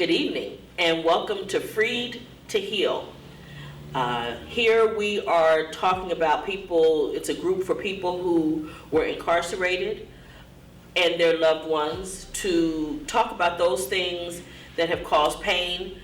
Good evening and welcome to Freed to Heal. Here we are talking about people, it's a group for people who were incarcerated and their loved ones, to talk about those things that have caused pain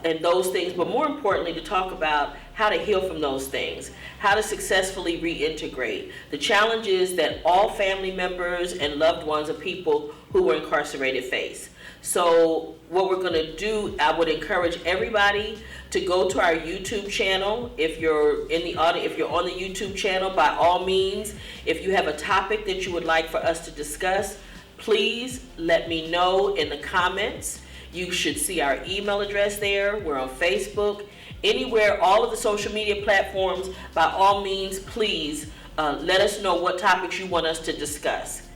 and those things, but more importantly to talk about how to heal from those things, how to successfully reintegrate, the challenges that all family members and loved ones of people who were incarcerated face. So what we're going to do, I would encourage everybody to go to our YouTube channel. If you're in the audience, if you're on the YouTube channel, by all means, if you have a topic that you would like for us to discuss, please let me know in the comments. You should see our email address there. We're on Facebook, anywhere, all of the social media platforms. By all means, please let us know what topics you want us to discuss.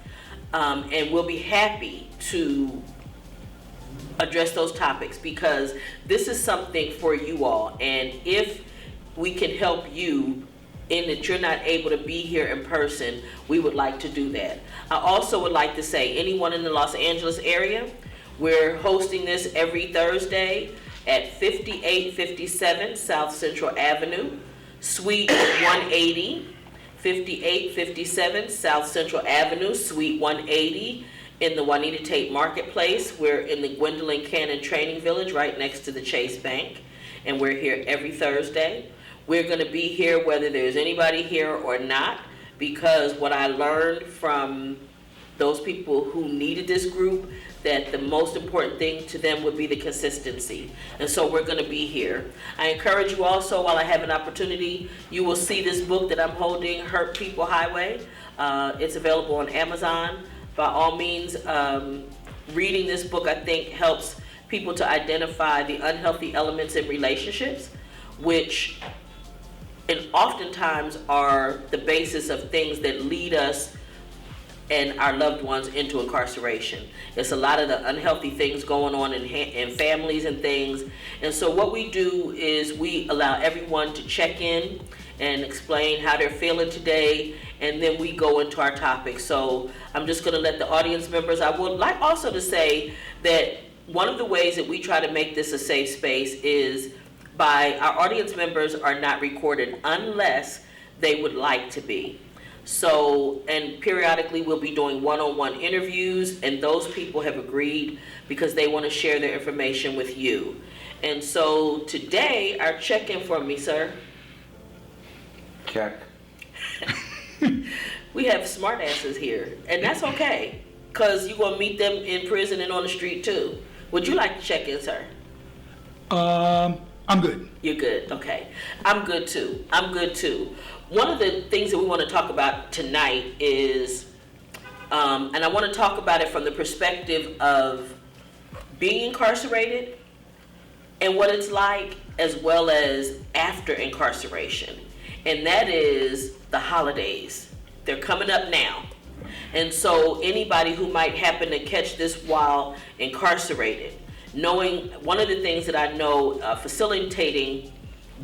And we'll be happy to address those topics, because this is something for you all, and if we can help you in that you're not able to be here in person, we would like to do that. I also would like to say, anyone in the Los Angeles area, we're hosting this every Thursday at 5857 South Central Avenue, Suite 180, 5857 South Central Avenue, Suite 180, in the Juanita Tate Marketplace. We're in the Gwendolyn Cannon Training Village right next to the Chase Bank, and we're here every Thursday. We're going to be here whether there's anybody here or not, because what I learned from those people who needed this group, that the most important thing to them would be the consistency. And so we're going to be here. I encourage you also, while I have an opportunity, you will see this book that I'm holding, Hurt People Highway. It's available on Amazon. By all means, reading this book, I think, helps people to identify the unhealthy elements in relationships, which and oftentimes are the basis of things that lead us and our loved ones into incarceration. It's a lot of the unhealthy things going on in families and things. And so what we do is we allow everyone to check in and explain how they're feeling today, and then we go into our topic. So I'm just going to let the audience members, I would like also to say that one of the ways that we try to make this a safe space is by our audience members are not recorded unless they would like to be. So, and periodically we'll be doing one-on-one interviews, and those people have agreed because they want to share their information with you. And so today, our check-in for me, sir. Check. We have smart asses here, and that's okay, because you're going to meet them in prison and on the street too. Would you like to check in, sir? I'm good. You're good, okay. I'm good too. One of the things that we want to talk about tonight is, and I want to talk about it from the perspective of being incarcerated and what it's like, as well as after incarceration. And that is the holidays. They're coming up now. And so anybody who might happen to catch this while incarcerated, knowing one of the things that I know facilitating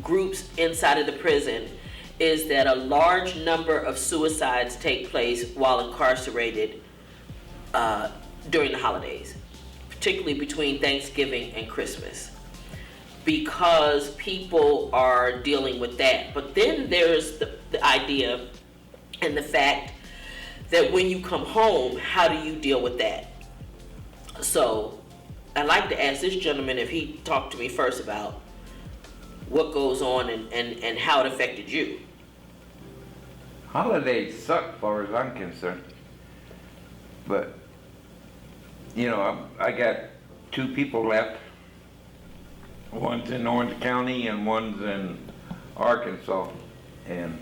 groups inside of the prison is that a large number of suicides take place while incarcerated during the holidays, particularly between Thanksgiving and Christmas, because people are dealing with that. But then there's the idea and the fact that when you come home, how do you deal with that? So I'd like to ask this gentleman if he talked to me first about what goes on and how it affected you. Holidays suck, as far as I'm concerned. But, you know, I got two people left. One's in Orange County and one's in Arkansas. And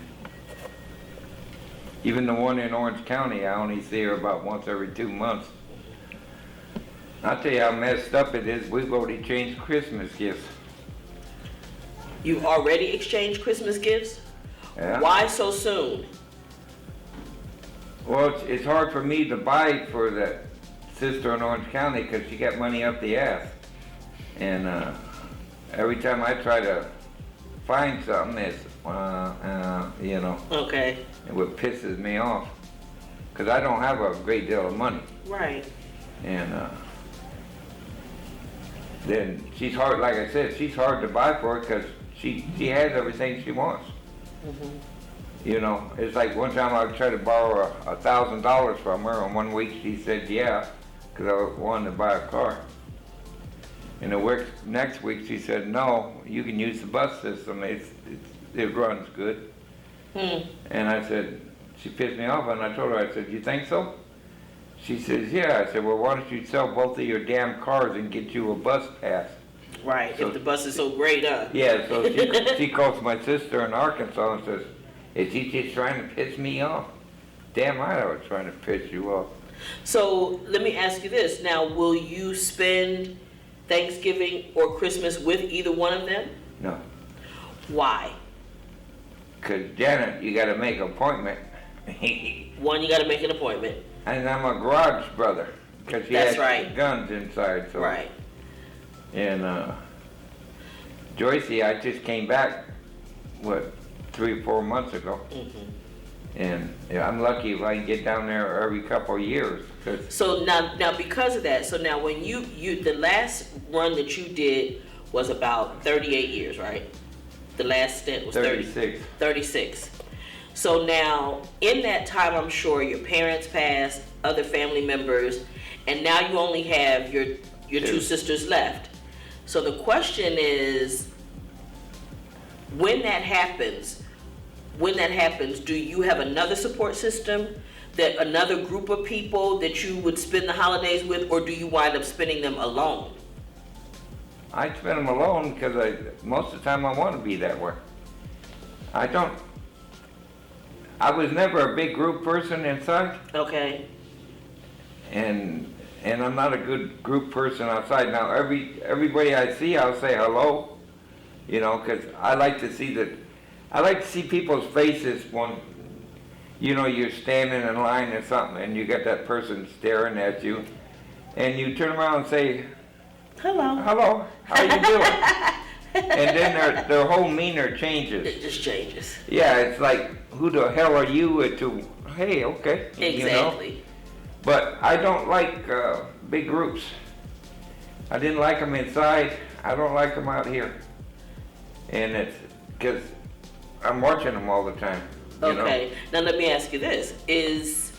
even the one in Orange County, I only see her about once every 2 months. I'll tell you how messed up it is. We've already changed Christmas gifts. You've already exchanged Christmas gifts? Yeah. Why so soon? Well, it's hard for me to buy for that sister in Orange County because she got money up the ass. And every time I try to find something, it's, you know. Okay. And what pisses me off, because I don't have a great deal of money. Right. And then she's hard, like I said, she's hard to buy for because she has everything she wants. You know, it's like one time I tried to borrow $1,000 from her, and 1 week she said yeah, because I wanted to buy a car. And the next week she said, no, you can use the bus system, it runs good. And I said, she pissed me off, and I told her, I said, you think so? She says, yeah. I said, well, why don't you sell both of your damn cars and get you a bus pass? Right, So, if the bus is so great, huh? yeah, so she calls my sister in Arkansas and says, is he just trying to piss me off? Damn right I was trying to piss you off. So let me ask you this. Now, will you spend Thanksgiving or Christmas with either one of them? No. Why? Because Janet, you got to make an appointment. One, you got to make an appointment. And I'm a garage brother. Because she That's has right. guns inside. So. Right. And Joycey, I just came back, 3 or 4 months ago. And yeah, I'm lucky if I can get down there every couple of years. So now because of that, so now when you the last run that you did was about 38 years, right? The last stint was 36. 36. So now in that time, I'm sure your parents passed, other family members, and now you only have your two sisters left. So the question is, when that happens, do you have another support system, that another group of people that you would spend the holidays with, or do you wind up spending them alone? I spend them alone because most of the time I want to be that way. I was never a big group person inside. Okay. And I'm not a good group person outside. Now everybody I see, I'll say hello, you know, because I like to see people's faces when, you know, you're standing in line or something and you got that person staring at you, and you turn around and say, hello, how you doing? And then their whole demeanor changes. It just changes. Yeah, it's like, who the hell are you? To, hey, okay. Exactly. You know? But I don't like big groups. I didn't like them inside. I don't like them out here. And it's because I'm watching them all the time. Okay. Now let me ask you this: Is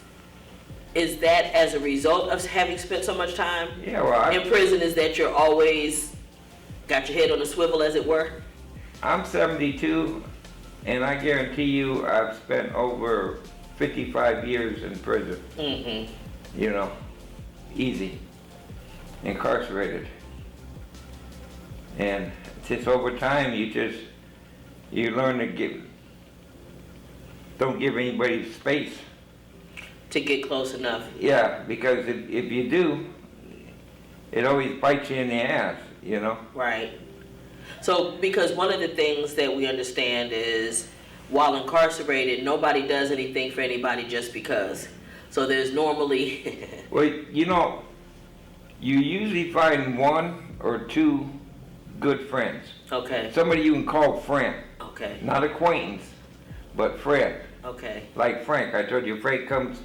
that as a result of having spent so much time in prison? Is that you're always got your head on a swivel, as it were? I'm 72, and I guarantee you, I've spent over 55 years in prison. You know, easy, incarcerated, and just over time, you learn to don't give anybody space to get close enough. Yeah, because if you do, it always bites you in the ass, you know? Right. So, because one of the things that we understand is, while incarcerated, nobody does anything for anybody just because. So there's normally... Well, you know, you usually find 1 or 2 good friends. Okay. Somebody you can call friend. Okay. Not acquaintance, but friend. Okay. Like Frank. I told you Frank comes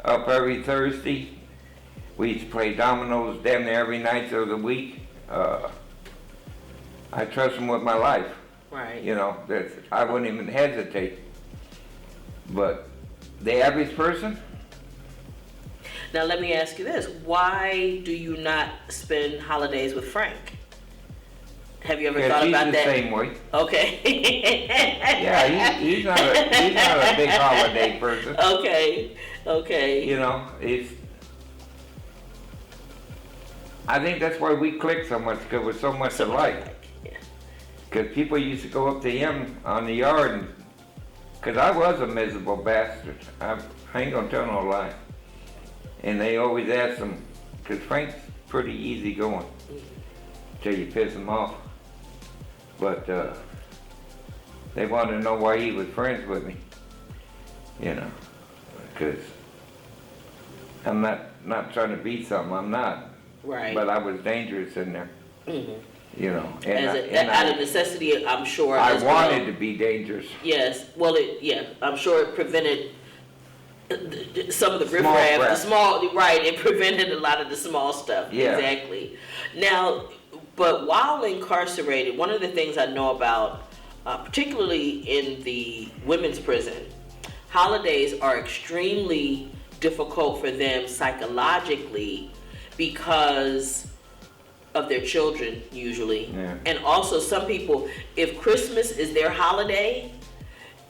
up every Thursday. We used to play dominoes damn near every night of the week. I trust him with my life. Right. You know, I wouldn't even hesitate. But the average person? Now let me ask you this. Why do you not spend holidays with Frank? Have you ever thought about that? He's the same way. Okay. Yeah, he's not a big holiday person. Okay. You know, I think that's why we click so much, because we're so much alike. Because people used to go up to him on the yard, because I was a miserable bastard. I ain't gonna tell no lie. And they always ask him, because Frank's pretty easy going, till you piss him off. But they wanted to know why he was friends with me, you know, because I'm not trying to be something, I'm not. Right. But I was dangerous in there, you know. Out of necessity, I'm sure. I wanted to be dangerous. Yes, well, I'm sure it prevented some of the riffraff, the small, right, it prevented a lot of the small stuff. Yeah. Exactly. Now, But while incarcerated, one of the things I know about, particularly in the women's prison, holidays are extremely difficult for them psychologically because of their children usually. Yeah. And also some people, if Christmas is their holiday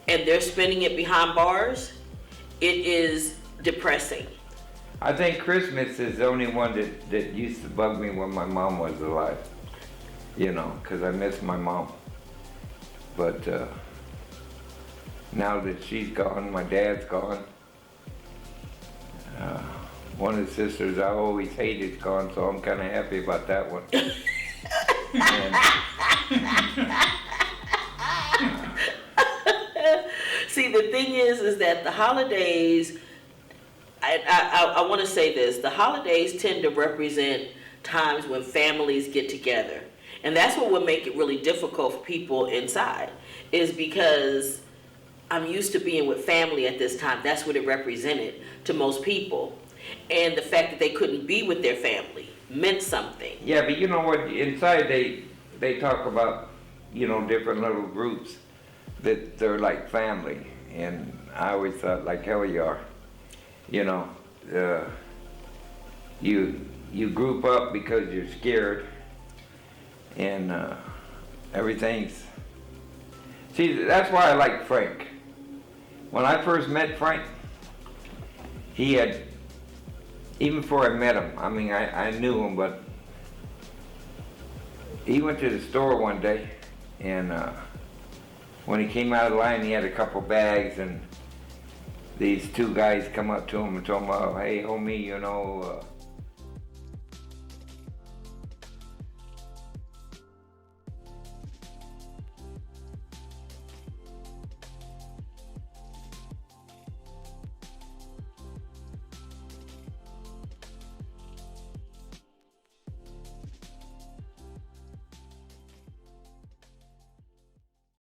and they're spending it behind bars, it is depressing. I think Christmas is the only one that used to bug me when my mom was alive, you know, because I miss my mom. But now that she's gone, my dad's gone, one of the sisters I always hated is gone, so I'm kind of happy about that one. See, the thing is that the holidays, I want to say this, the holidays tend to represent times when families get together. And that's what would make it really difficult for people inside, is because I'm used to being with family at this time. That's what it represented to most people. And the fact that they couldn't be with their family meant something. Yeah, but you know what, inside they talk about, you know, different little groups that they're like family. And I always thought, like, hell you are. You know, you group up because you're scared, and everything's... See, that's why I like Frank. When I first met Frank, he had, even before I met him, I mean, I knew him, but he went to the store one day, and when he came out of the line, he had a couple bags, and these two guys come up to him and told him, oh, hey, homie, you know,